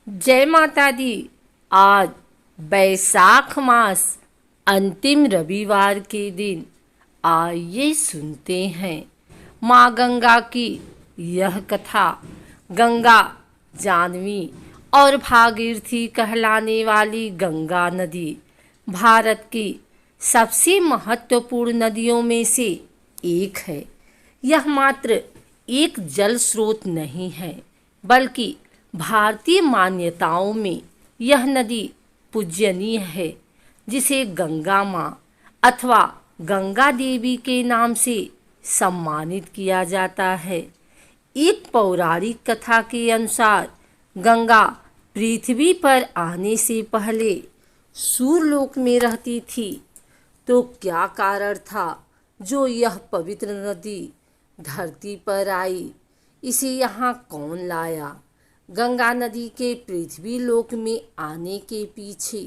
जय माता दी। आज बैसाख मास अंतिम रविवार के दिन आइए सुनते हैं माँ गंगा की यह कथा। गंगा जानवी और भागीरथी कहलाने वाली गंगा नदी भारत की सबसे महत्वपूर्ण नदियों में से एक है। यह मात्र एक जल स्रोत नहीं है, बल्कि भारतीय मान्यताओं में यह नदी पूजनीय है, जिसे गंगा माँ अथवा गंगा देवी के नाम से सम्मानित किया जाता है। एक पौराणिक कथा के अनुसार गंगा पृथ्वी पर आने से पहले सूर्यलोक में रहती थी। तो क्या कारण था जो यह पवित्र नदी धरती पर आई? इसे यहाँ कौन लाया? गंगा नदी के पृथ्वी लोक में आने के पीछे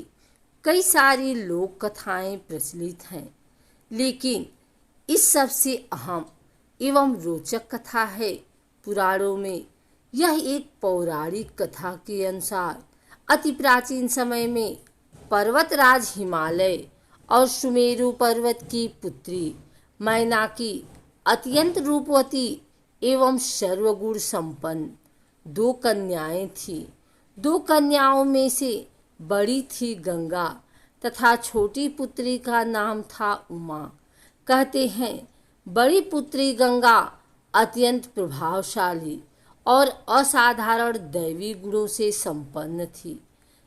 कई सारी लोक कथाएं प्रचलित हैं, लेकिन इस सबसे अहम एवं रोचक कथा है पुराणों में। यह एक पौराणिक कथा के अनुसार अति प्राचीन समय में पर्वतराज हिमालय और सुमेरु पर्वत की पुत्री मैनाकी अत्यंत रूपवती एवं सर्वगुण संपन्न दो कन्याएं थीं। दो कन्याओं में से बड़ी थी गंगा तथा छोटी पुत्री का नाम था उमा। कहते हैं बड़ी पुत्री गंगा अत्यंत प्रभावशाली और असाधारण दैवी गुणों से संपन्न थी,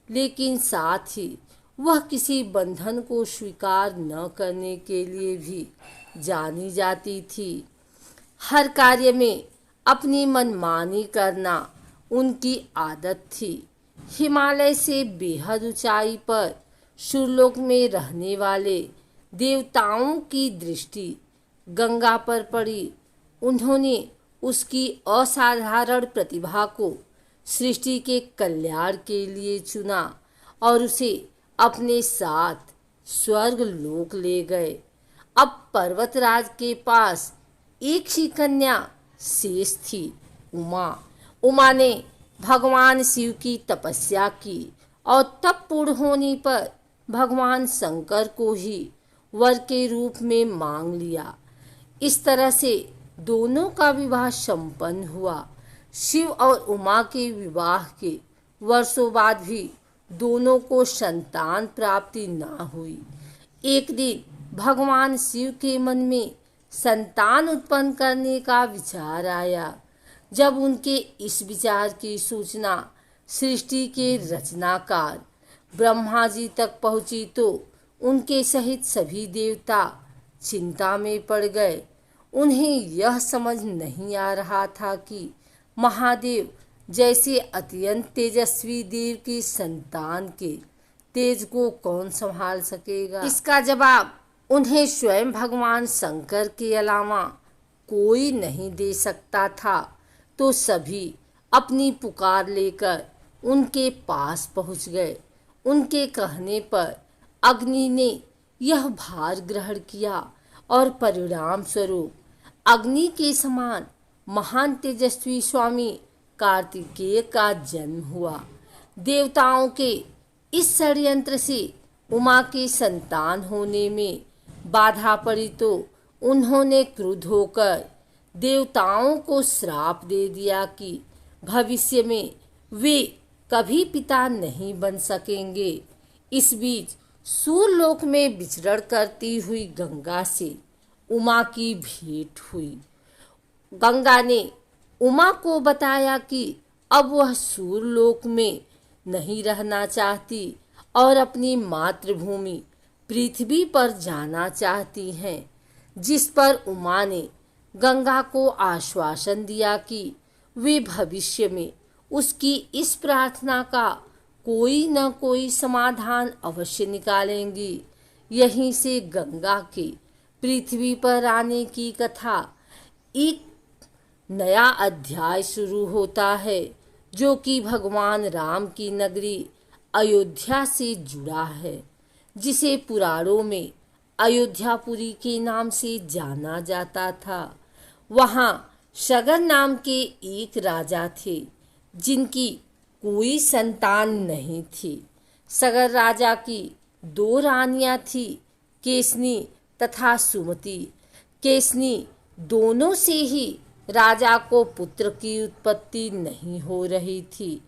लेकिन साथ ही वह किसी बंधन को स्वीकार न करने के लिए भी जानी जाती थी। हर कार्य में अपनी मनमानी करना उनकी आदत थी। हिमालय से बेहद ऊंचाई पर सूर्यलोक में रहने वाले देवताओं की दृष्टि गंगा पर पड़ी। उन्होंने उसकी असाधारण प्रतिभा को सृष्टि के कल्याण के लिए चुना और उसे अपने साथ स्वर्ग लोक ले गए। अब पर्वतराज के पास एक ही कन्या शेष थी, उमा। उमा ने भगवान शिव की तपस्या की और तप पूर्ण होने पर भगवान शंकर को ही वर के रूप में मांग लिया। इस तरह से दोनों का विवाह संपन्न हुआ। शिव और उमा के विवाह के वर्षों बाद भी दोनों को संतान प्राप्ति न हुई। एक दिन भगवान शिव के मन में संतान उत्पन्न करने का विचार आया। जब उनके इस विचार की सूचना सृष्टि के रचनाकार ब्रह्मा जी तक पहुंची तो उनके सहित सभी देवता चिंता में पड़ गए। उन्हें यह समझ नहीं आ रहा था कि महादेव जैसे अत्यंत तेजस्वी देव की संतान के तेज को कौन संभाल सकेगा। इसका जवाब उन्हें स्वयं भगवान शंकर के अलावा कोई नहीं दे सकता था। तो सभी अपनी पुकार लेकर उनके पास पहुंच गए। उनके कहने पर अग्नि ने यह भार ग्रहण किया और परिणाम स्वरूप अग्नि के समान महान तेजस्वी स्वामी कार्तिकेय का जन्म हुआ। देवताओं के इस षड्यंत्र से उमा के संतान होने में बाधा पड़ी तो उन्होंने क्रुद्ध होकर देवताओं को श्राप दे दिया कि भविष्य में वे कभी पिता नहीं बन सकेंगे। इस बीच सूर्यलोक में विचरण करती हुई गंगा से उमा की भेंट हुई। गंगा ने उमा को बताया कि अब वह सूर्यलोक में नहीं रहना चाहती और अपनी मातृभूमि पृथ्वी पर जाना चाहती हैं, जिस पर उमा ने गंगा को आश्वासन दिया कि वे भविष्य में उसकी इस प्रार्थना का कोई न कोई समाधान अवश्य निकालेंगी। यहीं से गंगा के पृथ्वी पर आने की कथा एक नया अध्याय शुरू होता है, जो कि भगवान राम की नगरी अयोध्या से जुड़ा है, जिसे पुराणों में अयोध्यापुरी के नाम से जाना जाता था। वहाँ सगर नाम के एक राजा थे, जिनकी कोई संतान नहीं थी। सगर राजा की 2 रानियां थी, केसनी तथा सुमति। केसनी दोनों से ही राजा को पुत्र की उत्पत्ति नहीं हो रही थी,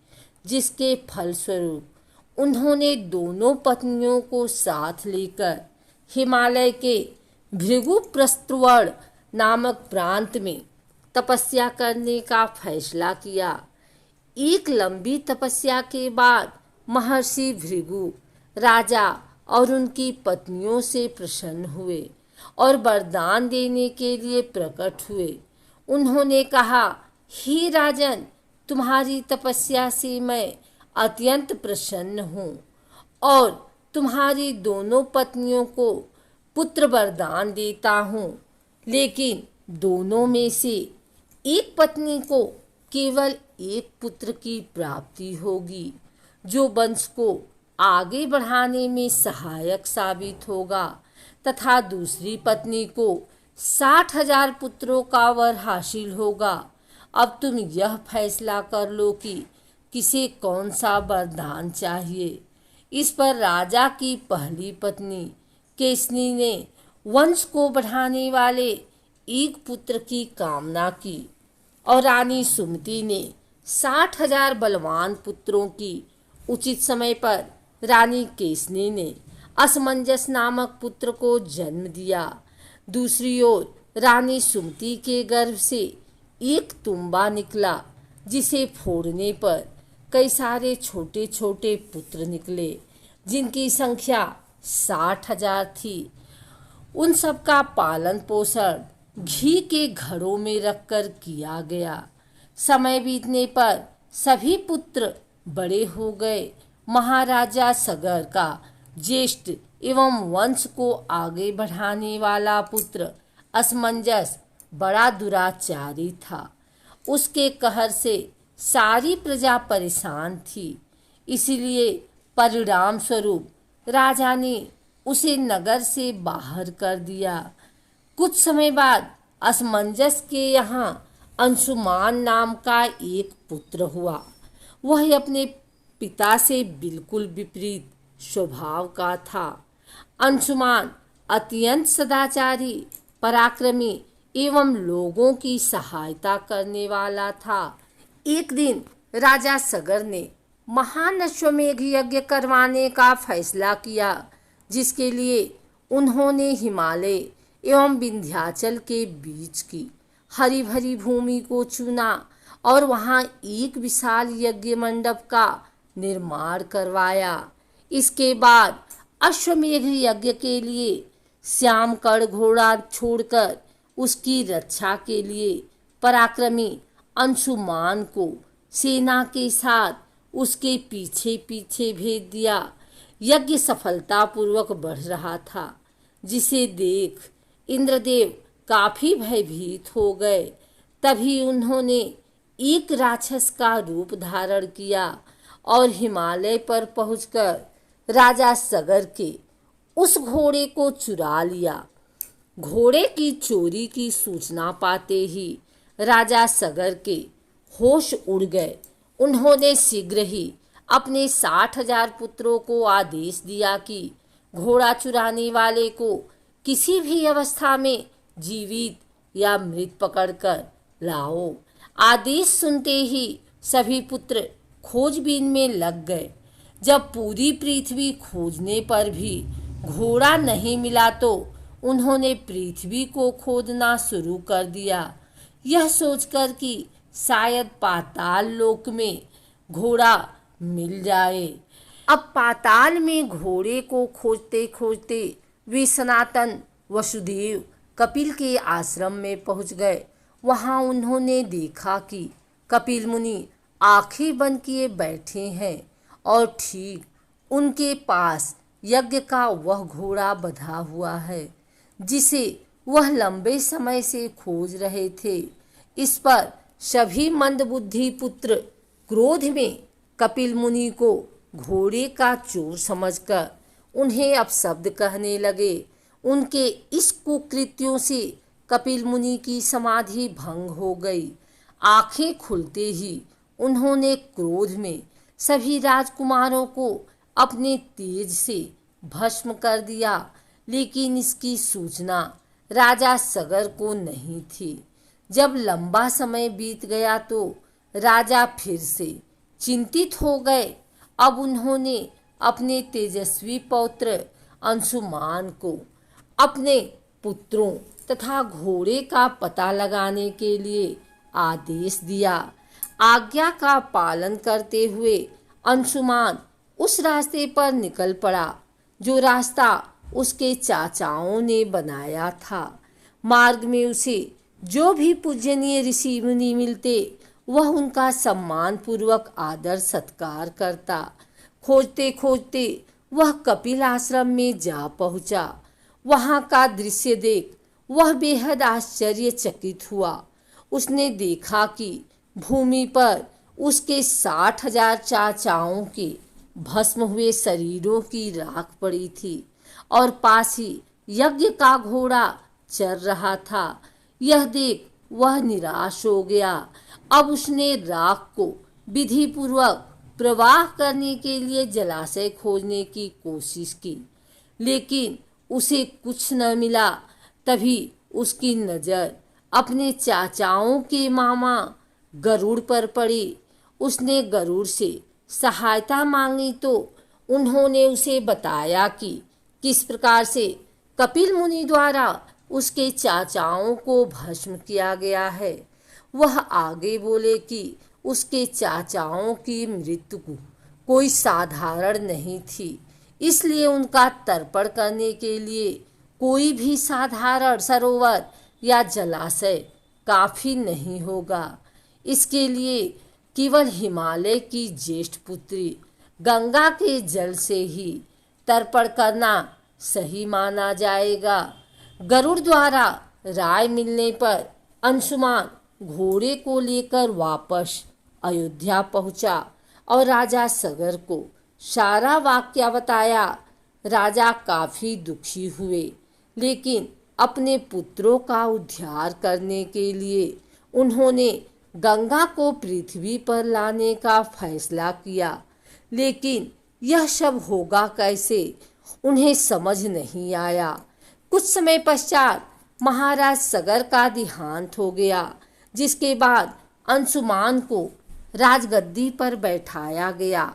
जिसके फलस्वरूप उन्होंने दोनों पत्नियों को साथ लेकर हिमालय के भृगु प्रस्थवर्ण नामक प्रांत में तपस्या करने का फैसला किया। एक लंबी तपस्या के बाद महर्षि भृगु राजा और उनकी पत्नियों से प्रसन्न हुए और वरदान देने के लिए प्रकट हुए। उन्होंने कहा, हे राजन, तुम्हारी तपस्या से मैं अत्यंत प्रसन्न हूँ और तुम्हारी दोनों पत्नियों को पुत्र वरदान देता हूँ, लेकिन दोनों में से एक पत्नी को केवल एक पुत्र की प्राप्ति होगी, जो वंश को आगे बढ़ाने में सहायक साबित होगा, तथा दूसरी पत्नी को 60,000 पुत्रों का वर हासिल होगा। अब तुम यह फैसला कर लो कि किसे कौन सा वरदान चाहिए। इस पर राजा की पहली पत्नी केसनी ने वंश को बढ़ाने वाले एक पुत्र की कामना की और रानी सुमति ने 60,000 बलवान पुत्रों की। उचित समय पर रानी केसनी ने असमंजस नामक पुत्र को जन्म दिया। दूसरी ओर रानी सुमति के गर्भ से एक तुम्बा निकला, जिसे फोड़ने पर कई सारे छोटे छोटे पुत्र निकले, जिनकी संख्या 60,000 थी। उन सब का पालन पोषण घी के घड़ों में रखकर किया गया। समय बीतने पर सभी पुत्र बड़े हो गए। महाराजा सगर का ज्येष्ठ एवं वंश को आगे बढ़ाने वाला पुत्र असमंजस बड़ा दुराचारी था। उसके कहर से सारी प्रजा परेशान थी। इसलिए परिणाम स्वरूप राजा ने उसे नगर से बाहर कर दिया। कुछ समय बाद असमंजस के यहाँ अंशुमान नाम का एक पुत्र हुआ। वह अपने पिता से बिल्कुल विपरीत स्वभाव का था। अंशुमान अत्यंत सदाचारी, पराक्रमी एवं लोगों की सहायता करने वाला था। एक दिन राजा सगर ने महान अश्वमेघ यज्ञ करवाने का फैसला किया, जिसके लिए उन्होंने हिमालय एवं विंध्याचल के बीच की हरी भरी भूमि को चुना और वहां एक विशाल यज्ञ मंडप का निर्माण करवाया। इसके बाद अश्वमेघ यज्ञ के लिए श्यामकर्ण घोड़ा छोड़कर उसकी रक्षा के लिए पराक्रमी अंशुमान को सेना के साथ उसके पीछे पीछे भेज दिया। यज्ञ सफलतापूर्वक बढ़ रहा था, जिसे देख इंद्रदेव काफी भयभीत हो गए। तभी उन्होंने एक राक्षस का रूप धारण किया और हिमालय पर पहुंचकर राजा सगर के उस घोड़े को चुरा लिया। घोड़े की चोरी की सूचना पाते ही राजा सगर के होश उड़ गए। उन्होंने शीघ्र ही अपने 60,000 पुत्रों को आदेश दिया कि घोड़ा चुराने वाले को किसी भी अवस्था में जीवित या मृत पकड़कर लाओ। आदेश सुनते ही सभी पुत्र खोजबीन में लग गए। जब पूरी पृथ्वी खोजने पर भी घोड़ा नहीं मिला तो उन्होंने पृथ्वी को खोदना शुरू कर दिया, यह सोचकर कि शायद पाताल लोक में घोड़ा मिल जाए। अब पाताल में घोड़े को खोजते खोजते वे सनातन वसुदेव कपिल के आश्रम में पहुंच गए। वहां उन्होंने देखा कि कपिल मुनि आंखें बंद किए बैठे हैं और ठीक उनके पास यज्ञ का वह घोड़ा बंधा हुआ है, जिसे वह लंबे समय से खोज रहे थे। इस पर सभी मंदबुद्धि पुत्र क्रोध में कपिल मुनि को घोड़े का चोर समझकर उन्हें अपशब्द कहने लगे। उनके इस कुकृत्यों से कपिल मुनि की समाधि भंग हो गई। आंखें खुलते ही उन्होंने क्रोध में सभी राजकुमारों को अपने तेज से भस्म कर दिया, लेकिन इसकी सूचना राजा सगर को नहीं थी। जब लंबा समय बीत गया तो राजा फिर से चिंतित हो गए। अब उन्होंने अपने तेजस्वी पौत्र अंशुमान को अपने पुत्रों तथा घोड़े का पता लगाने के लिए आदेश दिया। आज्ञा का पालन करते हुए अंशुमान उस रास्ते पर निकल पड़ा जो रास्ता उसके चाचाओं ने बनाया था। मार्ग में उसे जो भी पूजनीय ऋषि मुनि मिलते वह उनका सम्मान पूर्वक आदर सत्कार करता। खोजते खोजते वह कपिल आश्रम में जा पहुंचा। वहां का दृश्य देख वह बेहद आश्चर्यचकित हुआ। उसने देखा कि भूमि पर उसके 60,000 चाचाओं के भस्म हुए शरीरों की राख पड़ी थी और पास ही यज्ञ का घोड़ा चल रहा था। यह देख वह निराश हो गया। अब उसने राख को विधि पूर्वक प्रवाह करने के लिए जलाशय खोजने की कोशिश की, लेकिन उसे कुछ न मिला। तभी उसकी नजर अपने चाचाओं के मामा गरुड़ पर पड़ी। उसने गरुड़ से सहायता मांगी तो उन्होंने उसे बताया कि किस प्रकार से कपिल मुनि द्वारा उसके चाचाओं को भस्म किया गया है। वह आगे बोले कि उसके चाचाओं की मृत्यु कोई साधारण नहीं थी, इसलिए उनका तर्पण करने के लिए कोई भी साधारण सरोवर या जलाशय काफी नहीं होगा। इसके लिए केवल हिमालय की ज्येष्ठ पुत्री गंगा के जल से ही तर्पण करना सही माना जाएगा। गरुड़ द्वारा राय मिलने पर अंशुमान घोड़े को लेकर वापस अयोध्या पहुंचा और राजा सगर को सारा वाक्य बताया। राजा काफी दुखी हुए, लेकिन अपने पुत्रों का उद्धार करने के लिए उन्होंने गंगा को पृथ्वी पर लाने का फैसला किया। लेकिन यह सब होगा कैसे, उन्हें समझ नहीं आया। कुछ समय पश्चात महाराज सगर का देहांत हो गया, जिसके बाद अंशुमान को राजगद्दी पर बैठाया गया।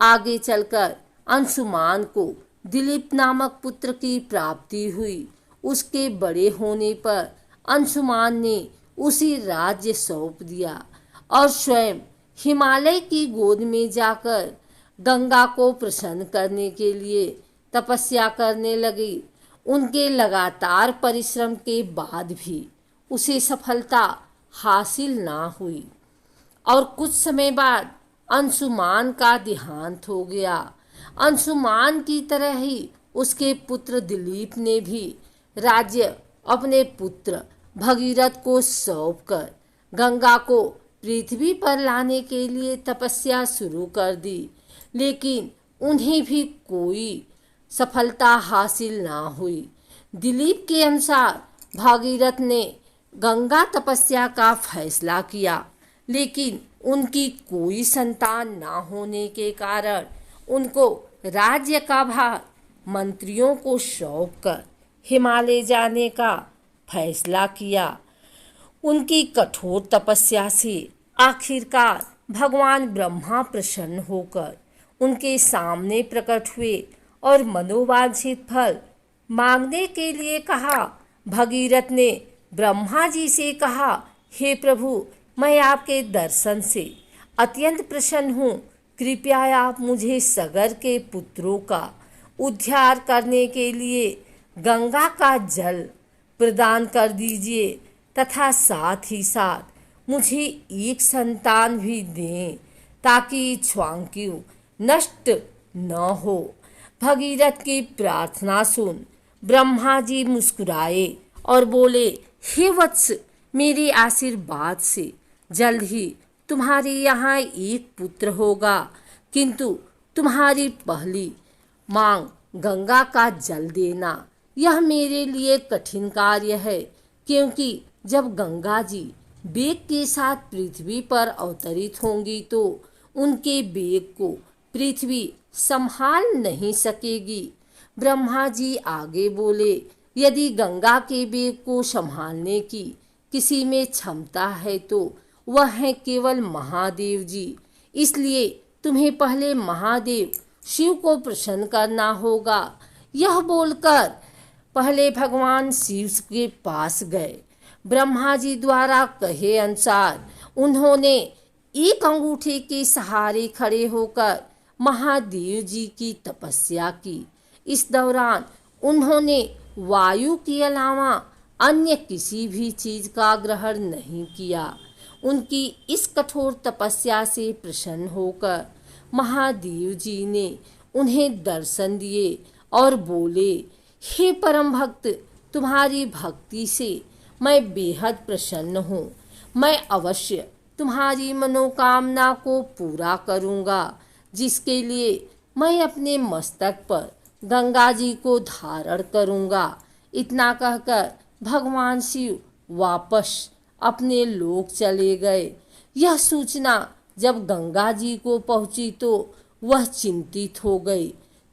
आगे चलकर अंशुमान को दिलीप नामक पुत्र की प्राप्ति हुई। उसके बड़े होने पर अंशुमान ने उसी राज्य सौंप दिया और स्वयं हिमालय की गोद में जाकर गंगा को प्रसन्न करने के लिए तपस्या करने लगी। उनके लगातार परिश्रम के बाद भी उसे सफलता हासिल ना हुई और कुछ समय बाद अंशुमान का देहांत हो गया। अंशुमान की तरह ही उसके पुत्र दिलीप ने भी राज्य अपने पुत्र भगीरथ को सौंपकर गंगा को पृथ्वी पर लाने के लिए तपस्या शुरू कर दी, लेकिन उन्हें भी कोई सफलता हासिल ना हुई। दिलीप के अनुसार भागीरथ ने गंगा तपस्या का फैसला किया, लेकिन उनकी कोई संतान ना होने के कारण उनको राज्य का भार मंत्रियों को सौंपकर हिमालय जाने का फैसला किया। उनकी कठोर तपस्या से आखिरकार भगवान ब्रह्मा प्रसन्न होकर उनके सामने प्रकट हुए और मनोवांछित फल मांगने के लिए कहा। भगीरथ ने ब्रह्मा जी से कहा, हे प्रभु, मैं आपके दर्शन से अत्यंत प्रसन्न हूँ। कृपया आप मुझे सगर के पुत्रों का उद्धार करने के लिए गंगा का जल प्रदान कर दीजिए तथा साथ ही साथ मुझे एक संतान भी दें ताकि इक्ष्वाकु नष्ट न हो। भगीरथ की प्रार्थना सुन ब्रह्मा जी मुस्कुराए और बोले, हे वत्स, मेरे आशीर्वाद से जल्द ही तुम्हारे यहाँ एक पुत्र होगा, किंतु तुम्हारी पहली मांग गंगा का जल देना। यह मेरे लिए कठिन कार्य है, क्योंकि जब गंगा जी वेग के साथ पृथ्वी पर अवतरित होंगी तो उनके वेग को पृथ्वी संभाल नहीं सकेगी। ब्रह्मा जी आगे बोले, यदि गंगा के वेग को संभालने की किसी में क्षमता है तो वह है केवल महादेव जी। इसलिए तुम्हें पहले महादेव शिव को प्रसन्न करना होगा। यह बोलकर पहले भगवान शिव के पास गए। ब्रह्मा जी द्वारा कहे अनुसार उन्होंने एक अंगूठे के सहारे खड़े होकर महादेव जी की तपस्या की। इस दौरान उन्होंने वायु के अलावा अन्य किसी भी चीज का ग्रहण नहीं किया। उनकी इस कठोर तपस्या से प्रसन्न होकर महादेव जी ने उन्हें दर्शन दिए और बोले, हे परम भक्त, तुम्हारी भक्ति से मैं बेहद प्रसन्न हूँ। मैं अवश्य तुम्हारी मनोकामना को पूरा करूँगा, जिसके लिए मैं अपने मस्तक पर गंगा जी को धारण करूँगा। इतना कहकर भगवान शिव वापस अपने लोक चले गए। यह सूचना जब गंगा जी को पहुंची तो वह चिंतित हो गई,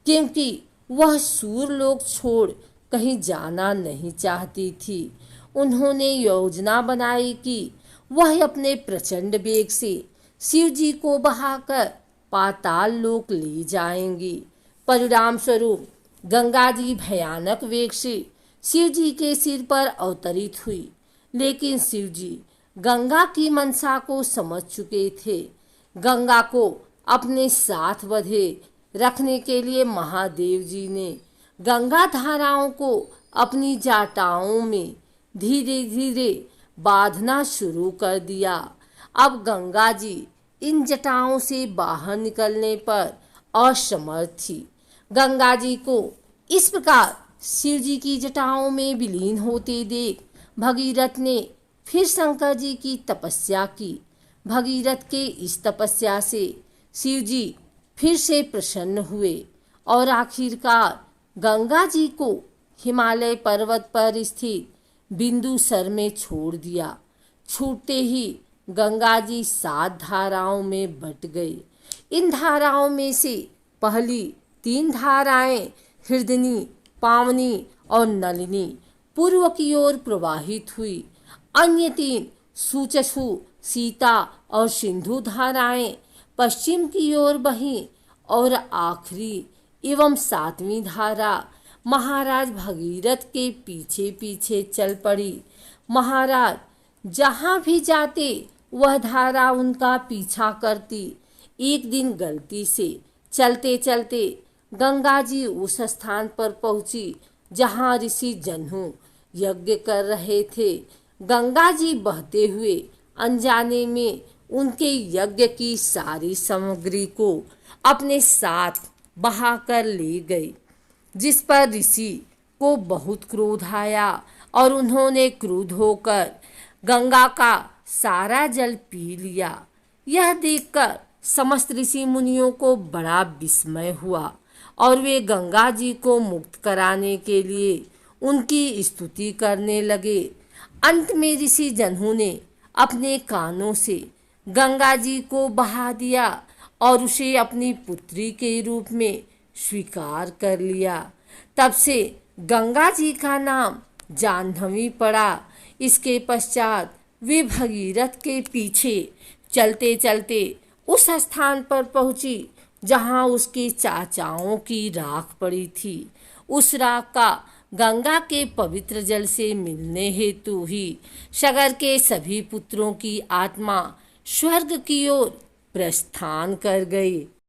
क्योंकि वह सूरलोक छोड़ कहीं जाना नहीं चाहती थी। उन्होंने योजना बनाई कि वह अपने प्रचंड वेग से शिव जी को बहाकर पाताल लोक ले जाएंगी। परिणाम स्वरूप गंगा जी भयानक वेग से शिव जी के सिर पर अवतरित हुई, लेकिन शिव जी गंगा की मनसा को समझ चुके थे। गंगा को अपने साथ बंधे रखने के लिए महादेव जी ने गंगा धाराओं को अपनी जटाओं में धीरे धीरे बांधना शुरू कर दिया। अब गंगा जी इन जटाओं से बाहर निकलने पर असमर्थ थी। गंगा जी को इस प्रकार शिव जी की जटाओं में विलीन होते देख भगीरथ ने फिर शंकर जी की तपस्या की। भगीरथ के इस तपस्या से शिव जी फिर से प्रसन्न हुए और आखिरकार गंगा जी को हिमालय पर्वत पर स्थित बिंदुसर में छोड़ दिया। छूटते ही गंगा जी 7 धाराओं में बट गई। इन धाराओं में से पहली 3 धाराएं हृदनी, पावनी और नलिनी पूर्व की ओर प्रवाहित हुई। अन्य 3 सुचक्षु, सीता और सिंधु धाराएं पश्चिम की ओर बहीं और आखिरी एवं 7वीं धारा महाराज भगीरथ के पीछे पीछे चल पड़ी। महाराज जहाँ भी जाते वह धारा उनका पीछा करती। एक दिन गलती से चलते चलते गंगा जी उस स्थान पर पहुंची जहाँ ऋषि जन्हू यज्ञ कर रहे थे। गंगा जी बहते हुए अनजाने में उनके यज्ञ की सारी सामग्री को अपने साथ बहा कर ले गई, जिस पर ऋषि को बहुत क्रोध आया और उन्होंने क्रुद्ध होकर गंगा का सारा जल पी लिया। यह देखकर समस्त ऋषि मुनियों को बड़ा विस्मय हुआ और वे गंगा जी को मुक्त कराने के लिए उनकी स्तुति करने लगे। अंत में ऋषि जन्हू ने अपने कानों से गंगा जी को बहा दिया और उसे अपनी पुत्री के रूप में स्वीकार कर लिया। तब से गंगा जी का नाम जाह्नवी पड़ा। इसके पश्चात वे भगीरथ के पीछे चलते चलते उस स्थान पर पहुंची जहां उसके चाचाओं की राख पड़ी थी। उस राख का गंगा के पवित्र जल से मिलने हेतु ही सगर के सभी पुत्रों की आत्मा स्वर्ग की ओर प्रस्थान कर गई।